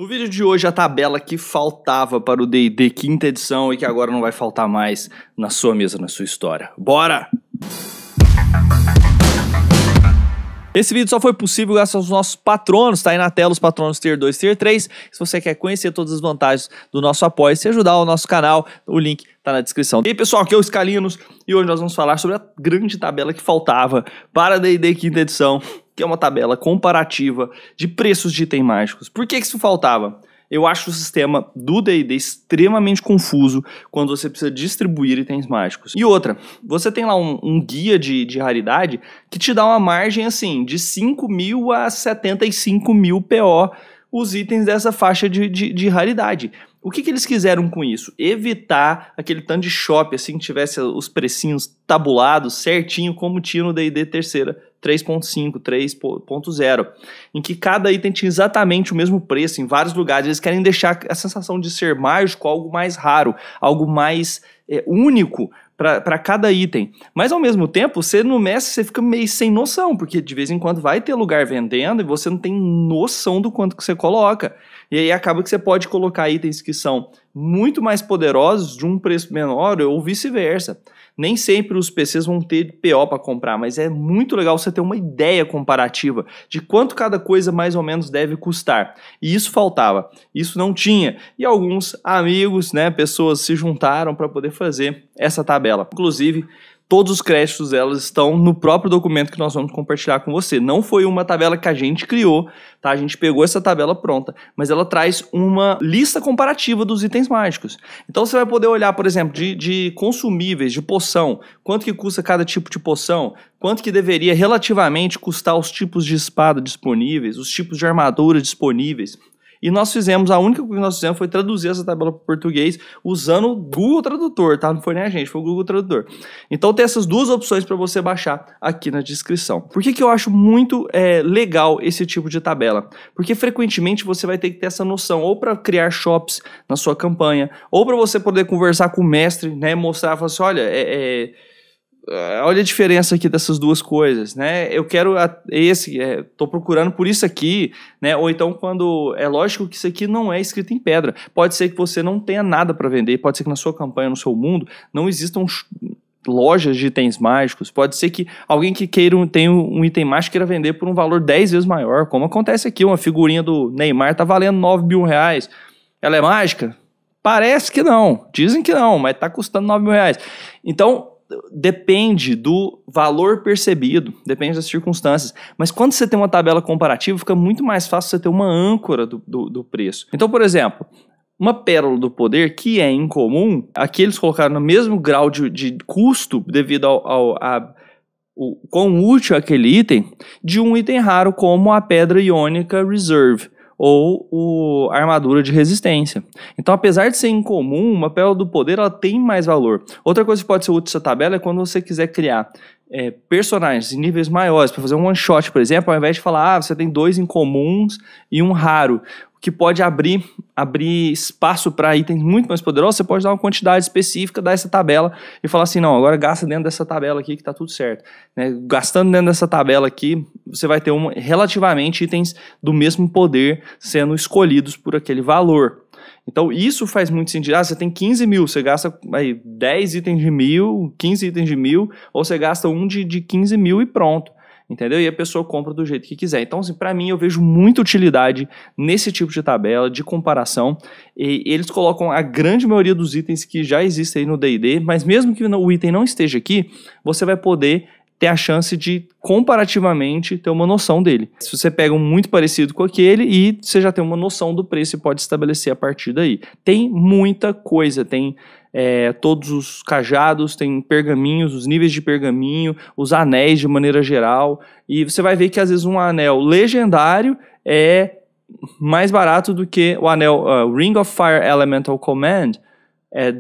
No vídeo de hoje, a tabela que faltava para o D&D quinta edição e que agora não vai faltar mais na sua mesa, na sua história. Bora! Esse vídeo só foi possível graças aos nossos patronos, tá aí na tela os patronos Tier 2 e Tier 3. Se você quer conhecer todas as vantagens do nosso apoio e ajudar o nosso canal, o link tá na descrição. E aí pessoal, aqui é o Scalinos e hoje nós vamos falar sobre a grande tabela que faltava para a D&D quinta edição, que é uma tabela comparativa de preços de itens mágicos. Por que isso faltava? Eu acho o sistema do D&D extremamente confuso quando você precisa distribuir itens mágicos. E outra, você tem lá um guia de raridade que te dá uma margem assim de 5.000 a 75.000 PO os itens dessa faixa de raridade. O que eles quiseram com isso? Evitar aquele tanto de shop assim que tivesse os precinhos tabulados certinho como tinha no D&D terceira 3.5, 3.0, em que cada item tinha exatamente o mesmo preço em vários lugares. Eles querem deixar a sensação de ser mágico algo mais raro, algo mais único para cada item. Mas ao mesmo tempo, você no mestre você fica meio sem noção, porque de vez em quando vai ter lugar vendendo e você não tem noção do quanto que você coloca. E aí acaba que você pode colocar itens que são muito mais poderosos de um preço menor ou vice-versa. Nem sempre os PCs vão ter PO para comprar, mas é muito legal você ter uma ideia comparativa de quanto cada coisa mais ou menos deve custar. E isso faltava, isso não tinha. E alguns amigos, né, pessoas se juntaram para poder fazer essa tabela. Inclusive, todos os créditos delas estão no próprio documento que nós vamos compartilhar com você. Não foi uma tabela que a gente criou, tá? A gente pegou essa tabela pronta, mas ela traz uma lista comparativa dos itens mágicos. Então você vai poder olhar, por exemplo, de consumíveis, de poção, quanto que custa cada tipo de poção, quanto que deveria relativamente custar os tipos de espada disponíveis, os tipos de armadura disponíveis. E nós fizemos, a única coisa que nós fizemos foi traduzir essa tabela para o português usando o Google Tradutor, tá? Não foi nem a gente, foi o Google Tradutor. Então tem essas duas opções para você baixar aqui na descrição. Por que eu acho muito legal esse tipo de tabela? Porque frequentemente você vai ter que ter essa noção, ou para criar shops na sua campanha, ou para você poder conversar com o mestre, né? Mostrar, falar assim, olha, olha a diferença aqui dessas duas coisas, né? Eu quero tô procurando por isso aqui, né? Ou então quando é lógico que isso aqui não é escrito em pedra. Pode ser que você não tenha nada para vender, pode ser que na sua campanha, no seu mundo, não existam lojas de itens mágicos. Pode ser que alguém que tenha um item mágico queira vender por um valor 10 vezes maior, como acontece aqui, uma figurinha do Neymar tá valendo 9 mil reais. Ela é mágica? Parece que não, dizem que não, mas tá custando 9 mil reais. Então depende do valor percebido, depende das circunstâncias. Mas quando você tem uma tabela comparativa, fica muito mais fácil você ter uma âncora do preço. Então, por exemplo, uma pérola do poder que é incomum, aqui eles colocaram no mesmo grau de custo devido ao quão útil é aquele item, de um item raro como a pedra iônica Reserve ou a armadura de resistência. Então, apesar de ser incomum, uma pérola do poder ela tem mais valor. Outra coisa que pode ser útil nessa tabela é quando você quiser criar personagens em níveis maiores, para fazer um one shot, por exemplo, ao invés de falar, você tem 2 incomuns e um raro, que pode abrir espaço para itens muito mais poderosos, você pode dar uma quantidade específica dessa tabela e falar assim, não, agora gasta dentro dessa tabela aqui que tá tudo certo. Né? Gastando dentro dessa tabela aqui, você vai ter relativamente itens do mesmo poder sendo escolhidos por aquele valor. Então isso faz muito sentido. Você tem 15 mil, você gasta 10 itens de 1.000, 15 itens de 1.000, ou você gasta um de 15 mil e pronto. Entendeu? E a pessoa compra do jeito que quiser. Então, assim, para mim, eu vejo muita utilidade nesse tipo de tabela, de comparação. E eles colocam a grande maioria dos itens que já existem aí no D&D, mas mesmo que o item não esteja aqui, você vai poder ter a chance de, comparativamente, ter uma noção dele. Se você pega um muito parecido com aquele e você já tem uma noção do preço e pode estabelecer a partir daí. Tem muita coisa, tem todos os cajados, tem pergaminhos, os níveis de pergaminho, os anéis de maneira geral, e você vai ver que às vezes um anel legendário é mais barato do que o anel Ring of Fire Elemental Command,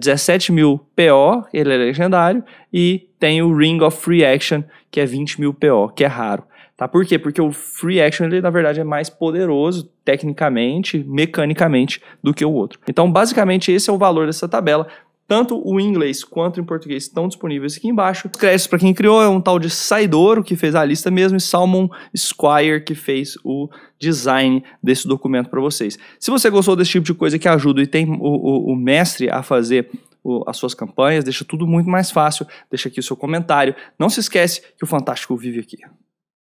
17 mil PO, ele é legendário, e tem o Ring of Free Action, que é 20 mil PO, que é raro. Tá? Por quê? Porque o Free Action, ele, na verdade, é mais poderoso, tecnicamente, mecanicamente, do que o outro. Então, basicamente, esse é o valor dessa tabela. Tanto o em inglês quanto em português estão disponíveis aqui embaixo. Os créditos para quem criou é um tal de Saidoro, que fez a lista mesmo, e Salmon Squire, que fez o design desse documento para vocês. Se você gostou desse tipo de coisa que ajuda e tem o mestre a fazer as suas campanhas, deixa tudo muito mais fácil. Deixa aqui o seu comentário. Não se esquece que o Fantástico vive aqui.